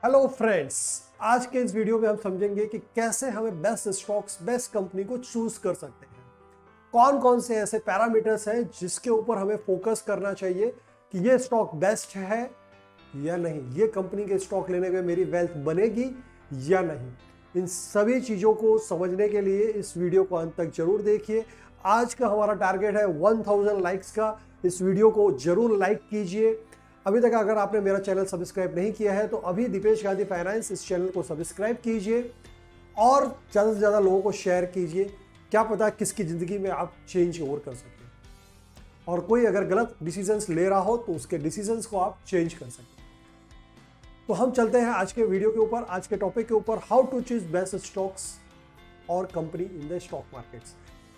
Hello friends, आज के इस वीडियो में हम समझेंगे कि कैसे हमें बेस्ट स्टॉक्स, बेस्ट कंपनी को चूज कर सकते हैं। कौन कौन से ऐसे पैरामीटर्स हैं जिसके ऊपर हमें फोकस करना चाहिए कि ये स्टॉक बेस्ट है या नहीं, ये कंपनी के स्टॉक लेने में मेरी वेल्थ बनेगी या नहीं। इन सभी चीज़ों को समझने के लिए इस वीडियो को अंत तक जरूर देखिए। आज का हमारा टारगेट है 1000 लाइक्स का। इस वीडियो को जरूर लाइक कीजिए। अभी तक अगर आपने मेरा चैनल सब्सक्राइब नहीं किया है तो अभी दीपेश गांधी फाइनेंस इस चैनल को सब्सक्राइब कीजिए और ज़्यादा से ज़्यादा लोगों को शेयर कीजिए। क्या पता किसकी ज़िंदगी में आप चेंज और कर सकें और कोई अगर गलत डिसीजंस ले रहा हो तो उसके डिसीजंस को आप चेंज कर सकें। तो हम चलते हैं आज के वीडियो के ऊपर, आज के टॉपिक के ऊपर, how to choose best stocks और company in the stock markets.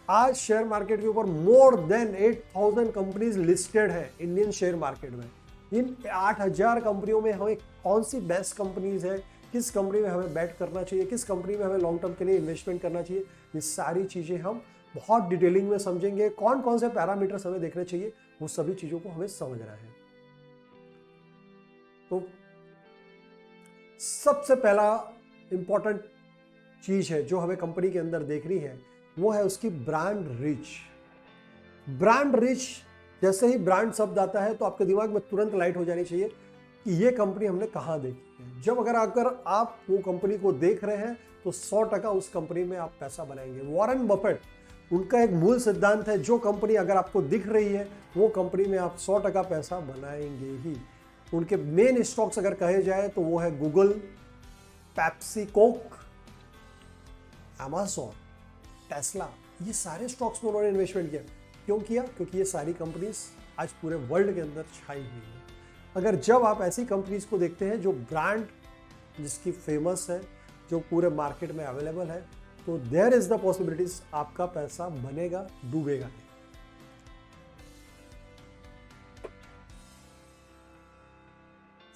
आज शेयर मार्केट के ऊपर मोर देन 8000 कंपनीज लिस्टेड है इंडियन शेयर मार्केट में। इन 8000 कंपनियों में हमें कौन सी बेस्ट कंपनीज है, किस कंपनी में हमें बैट करना चाहिए, किस कंपनी में हमें लॉन्ग टर्म के लिए इन्वेस्टमेंट करना चाहिए, ये सारी चीज़ें हम बहुत डिटेलिंग में समझेंगे। कौन कौन से पैरामीटर्स हमें देखने चाहिए, वो सभी चीज़ों को हमें समझना है। तो सबसे पहला इंपॉर्टेंट चीज़ है जो हमें कंपनी के अंदर देखनी है, वो है उसकी ब्रांड रिच। ब्रांड रिच, जैसे ही ब्रांड शब्द आता है तो आपके दिमाग में तुरंत लाइट हो जानी चाहिए कि ये कंपनी हमने कहाँ देखी है। जब अगर आप वो कंपनी को देख रहे हैं तो 100% उस कंपनी में आप पैसा बनाएंगे। वॉरेन बफेट, उनका एक मूल सिद्धांत है, जो कंपनी अगर आपको दिख रही है वो कंपनी में आप 100% पैसा बनाएंगे ही। उनके मेन स्टॉक्स अगर कहे जाए तो वो है Google, Pepsi, Coke, Amazon, Tesla. ये सारे स्टॉक्स में उन्होंने इन्वेस्टमेंट किया। क्यों किया? क्योंकि ये सारी कंपनीज आज पूरे वर्ल्ड के अंदर छाई हुई है। अगर जब आप ऐसी कंपनीज को देखते हैं जो ब्रांड जिसकी फेमस है, जो पूरे मार्केट में अवेलेबल है, तो देयर इज द पॉसिबिलिटीज आपका पैसा बनेगा, डूबेगा नहीं।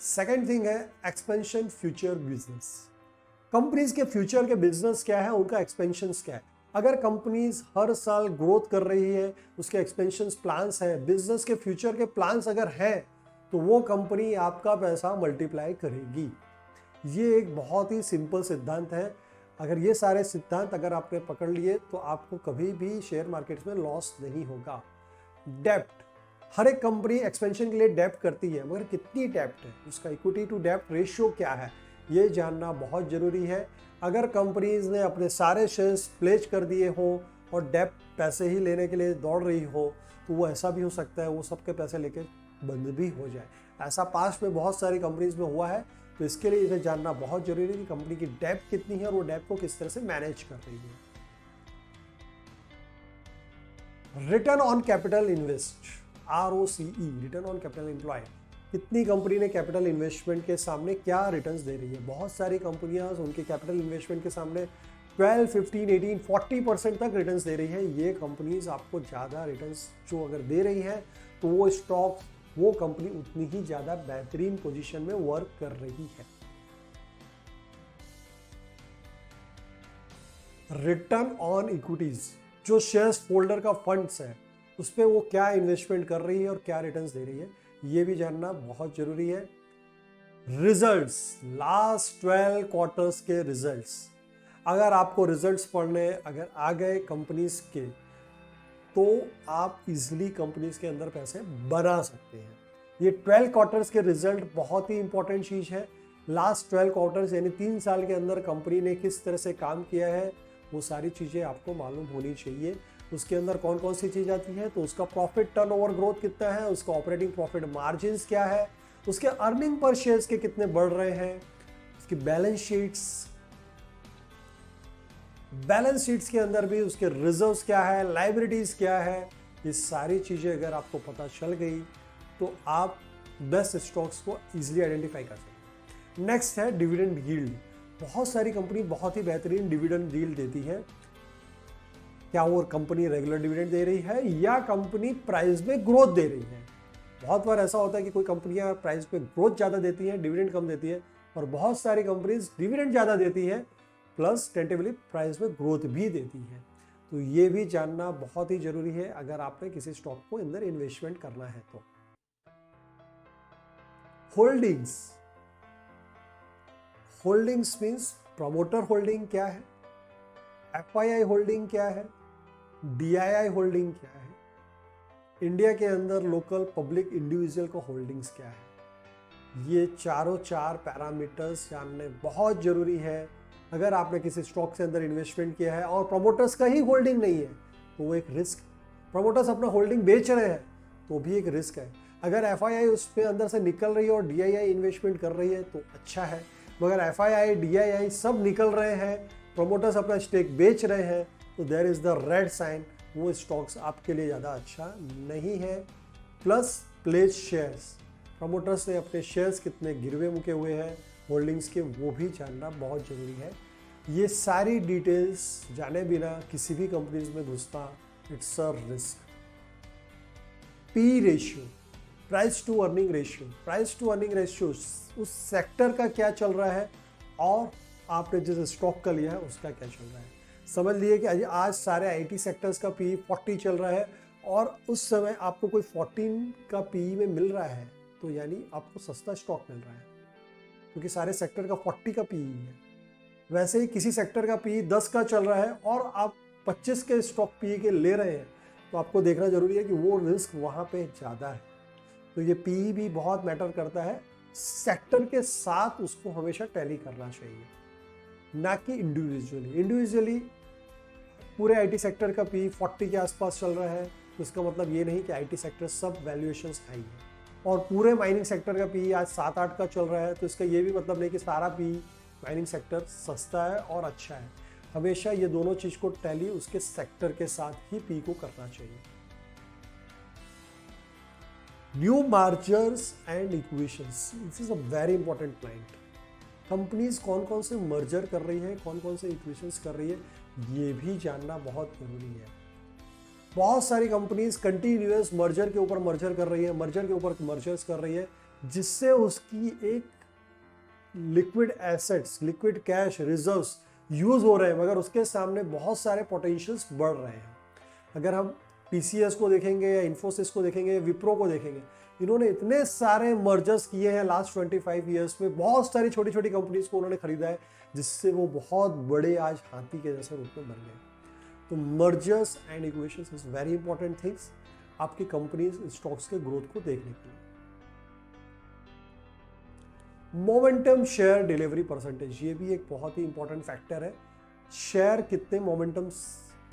सेकेंड थिंग है एक्सपेंशन फ्यूचर बिजनेस। कंपनीज के फ्यूचर के बिजनेस क्या है, उनका एक्सपेंशन क्या है। अगर कंपनीज हर साल ग्रोथ कर रही है, उसके एक्सपेंशन प्लान्स है, बिजनेस के फ्यूचर के प्लान्स अगर हैं, तो वो कंपनी आपका पैसा मल्टीप्लाई करेगी। ये एक बहुत ही सिंपल सिद्धांत है। अगर ये सारे सिद्धांत अगर आपने पकड़ लिए तो आपको कभी भी शेयर मार्केट्स में लॉस नहीं होगा। डेप्ट, हर एक कंपनी एक्सपेंशन के लिए डेप्ट करती है, मगर कितनी डेप्ट है, उसका इक्विटी टू डेप्ट रेशियो क्या है, ये जानना बहुत ज़रूरी है। अगर कंपनीज ने अपने सारे शेयर्स प्लेज कर दिए हो और डेप्ट पैसे ही लेने के लिए दौड़ रही हो, तो वो ऐसा भी हो सकता है वो सबके पैसे लेके बंद भी हो जाए। ऐसा पास्ट में बहुत सारी कंपनीज में हुआ है। तो इसके लिए इसे जानना बहुत जरूरी है कि कंपनी की डेप्ट कितनी है और वो डेप्ट को किस तरह से मैनेज कर रही है। Return on capital invest, ROCE, return on capital employ. कितनी कंपनी ने कैपिटल इन्वेस्टमेंट के सामने क्या रिटर्न्स दे रही है। बहुत सारी कंपनियां उनके कैपिटल इन्वेस्टमेंट के सामने 12, 15, 18, 40% तक रिटर्न्स दे रही है। ये कंपनीज आपको ज़्यादा रिटर्न्स जो अगर दे रही है तो वो स्टॉक, वो कंपनी उतनी ही ज़्यादा बेहतरीन पोजीशन में वर्क कर रही है। रिटर्न ऑन इक्विटीज, जो शेयर्स होल्डर का फंड्स है उस पर वो क्या इन्वेस्टमेंट कर रही है और क्या रिटर्न्स दे रही है, ये भी जानना बहुत जरूरी है। रिजल्ट्स, लास्ट 12 क्वार्टर्स के रिजल्ट्स, अगर आपको रिजल्ट्स पढ़ने अगर आ गए कंपनीज के, तो आप इजीली कंपनीज के अंदर पैसे बना सकते हैं। ये 12 क्वार्टर्स के रिजल्ट बहुत ही इंपॉर्टेंट चीज़ है। लास्ट 12 क्वार्टर्स यानी 3 साल के अंदर कंपनी ने किस तरह से काम किया है, वो सारी चीज़ें आपको मालूम होनी चाहिए। उसके अंदर कौन कौन सी चीज़ आती है, तो उसका प्रॉफिट टर्नओवर ग्रोथ कितना है, उसका ऑपरेटिंग प्रॉफिट मार्जिन्स क्या है, उसके अर्निंग पर शेयर्स के कितने बढ़ रहे हैं, उसकी बैलेंस शीट्स के अंदर भी उसके रिजर्व्स क्या है, लाइबिलिटीज क्या है। ये सारी चीज़ें अगर आपको पता चल गई तो आप बेस्ट स्टॉक्स को इजीली आइडेंटिफाई कर सकते हैं। नेक्स्ट है डिविडेंड यील्ड। बहुत सारी कंपनी बहुत ही बेहतरीन डिविडेंड यील्ड देती है। क्या वो कंपनी रेगुलर डिविडेंड दे रही है या कंपनी प्राइस में ग्रोथ दे रही है। बहुत बार ऐसा होता है कि कोई कंपनियां प्राइस में ग्रोथ ज़्यादा देती हैं, डिविडेंड कम देती है, और बहुत सारी कंपनीज डिविडेंड ज़्यादा देती है प्लस टेंटेटिवली प्राइस में ग्रोथ भी देती है। तो ये भी जानना बहुत ही जरूरी है अगर आपने किसी स्टॉक को अंदर इन्वेस्टमेंट करना है। तो holdings, holdings means promoter holding क्या है, FII होल्डिंग क्या है, DII होल्डिंग क्या है, इंडिया के अंदर लोकल पब्लिक इंडिविजुअल का होल्डिंग्स क्या है। ये चार पैरामीटर्स जानने बहुत ज़रूरी है। अगर आपने किसी स्टॉक के अंदर इन्वेस्टमेंट किया है और प्रमोटर्स का ही होल्डिंग नहीं है तो वो एक रिस्क, प्रमोटर्स अपना होल्डिंग बेच रहे हैं तो भी एक रिस्क है। अगर FII उस पर अंदर से निकल रही है और DII इन्वेस्टमेंट कर रही है तो अच्छा है, मगर FII DII सब निकल रहे हैं, प्रमोटर्स अपना स्टेक बेच रहे हैं तो there is the red sign, वो स्टॉक्स आपके लिए ज़्यादा अच्छा नहीं है। प्लस प्लेज शेयर्स, प्रमोटर्स ने अपने शेयर्स कितने गिरवे मुके हुए हैं होल्डिंग्स के, वो भी जानना बहुत ज़रूरी है। ये सारी डिटेल्स जाने बिना किसी भी कंपनीज में घुसना it's a risk. P ratio, price to earning ratio, price to earning ratio उस सेक्टर का क्या चल रहा है और आपने जिस स्टॉक का लिया है उसका क्या चल रहा है। समझ लिए कि आज सारे IT सेक्टर्स का PE 40 चल रहा है और उस समय आपको कोई 14 का PE में मिल रहा है तो यानी आपको सस्ता स्टॉक मिल रहा है, क्योंकि सारे सेक्टर का 40 का PE है। वैसे ही किसी सेक्टर का PE 10 का चल रहा है और आप 25 के स्टॉक PE के ले रहे हैं तो आपको देखना जरूरी है कि वो रिस्क वहाँ पे ज़्यादा है। तो ये PE भी बहुत मैटर करता है, सेक्टर के साथ उसको हमेशा टैली करना चाहिए, ना कि इंडिविजुअली पूरे IT सेक्टर का PE 40 के आसपास चल रहा है तो इसका मतलब ये नहीं कि IT सेक्टर सब वैल्यूएशंस हाई है, और पूरे माइनिंग सेक्टर का PE आज 7-8 का चल रहा है तो इसका ये भी मतलब नहीं कि सारा PE माइनिंग सेक्टर सस्ता है और अच्छा है। हमेशा ये दोनों चीज़ को टैली उसके सेक्टर के साथ ही PE को करना चाहिए। New mergers and equations, this is a very important point. Companies कौन कौन से मर्जर कर रही है, कौन कौन से इक्वेशंस कर रही है, ये भी जानना बहुत जरूरी है। बहुत सारी कंपनीज कंटिन्यूअस मर्जर के ऊपर मर्जर कर रही है, मर्जर के ऊपर मर्जर्स कर रही है, जिससे उसकी एक liquid assets, liquid cash reserves use हो रहे हैं, मगर उसके सामने बहुत सारे पोटेंशियल्स बढ़ रहे हैं। अगर हम TCS को देखेंगे या इन्फोसिस को देखेंगे, विप्रो को देखेंगे, इन्होंने इतने सारे मर्जर्स किए हैं लास्ट 25 ईयर्स में, बहुत सारी छोटी छोटी कंपनीज को उन्होंने खरीदा है, जिससे वो बहुत बड़े आज हाथी के जैसे रूप में बन गए। तो mergers and equations is very important things आपकी कंपनीज स्टॉक्स के ग्रोथ को देखने के लिए। मोमेंटम शेयर डिलीवरी परसेंटेज, ये भी एक बहुत ही इंपॉर्टेंट फैक्टर है। शेयर कितने मोमेंटम,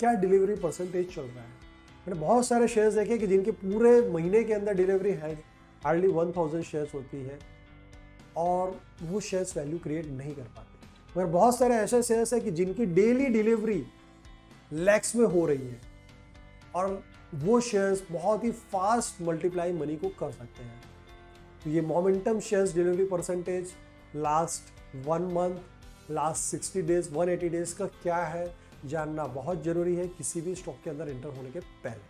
क्या डिलीवरी परसेंटेज चल रहा है। मैंने बहुत सारे शेयर्स देखे कि जिनके पूरे महीने के अंदर डिलीवरी है हार्डली 1000 शेयर्स होती है और वो शेयर्स वैल्यू क्रिएट नहीं कर पाते, मगर बहुत सारे ऐसे शेयर्स है कि जिनकी डेली डिलीवरी लैक्स में हो रही है और वो शेयर्स बहुत ही फास्ट मल्टीप्लाई मनी को कर सकते हैं। तो ये momentum shares delivery percentage last 1 month, last 60 days, 180 days का क्या है जानना बहुत जरूरी है किसी भी स्टॉक के अंदर एंटर होने के पहले।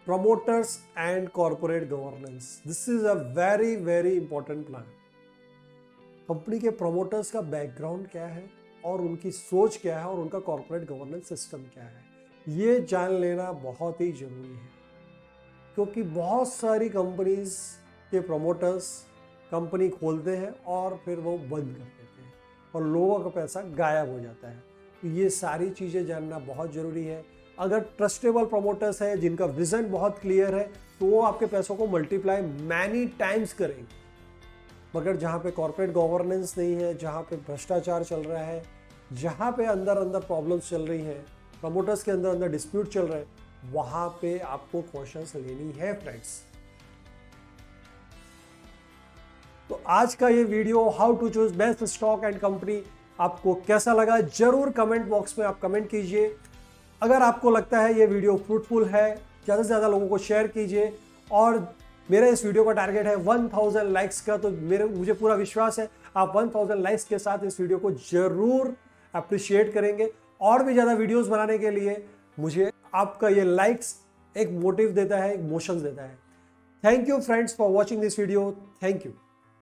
Promoters and corporate governance, this is a very very important plan. Company के प्रमोटर्स का बैकग्राउंड क्या है और उनकी सोच क्या है और उनका कॉर्पोरेट गवर्नेंस सिस्टम क्या है, ये जान लेना बहुत ही जरूरी है। क्योंकि बहुत सारी कंपनीज के प्रमोटर्स कंपनी खोलते हैं और फिर वो बंद कर देते हैं और लोगों का पैसा गायब हो जाता है। तो ये सारी चीज़ें जानना बहुत ज़रूरी है। अगर ट्रस्टेबल प्रमोटर्स है जिनका विजन बहुत क्लियर है तो वो आपके पैसों को मल्टीप्लाई मैनी टाइम्स करेंगे, मगर जहाँ पे कॉर्पोरेट गवर्नेंस नहीं है, जहाँ पे भ्रष्टाचार चल रहा है, जहाँ पे अंदर अंदर प्रॉब्लम्स चल रही हैं, प्रमोटर्स के अंदर अंदर डिस्प्यूट चल रहे हैं, वहाँ पे आपको कॉशंस लेनी है फ्रेंड्स। तो आज का ये video how to choose best stock and company आपको कैसा लगा जरूर कमेंट बॉक्स में आप कमेंट कीजिए। अगर आपको लगता है ये वीडियो फ्रूटफुल है, ज़्यादा से ज़्यादा लोगों को शेयर कीजिए। और मेरा इस वीडियो का टारगेट है 1000 लाइक्स का, तो मुझे पूरा विश्वास है आप 1000 लाइक्स के साथ इस वीडियो को जरूर अप्रिशिएट करेंगे। और भी ज़्यादा वीडियोस बनाने के लिए मुझे आपका ये लाइक्स एक मोटिव देता है, एक मोशंस देता है। Thank you friends for watching this video. Thank you.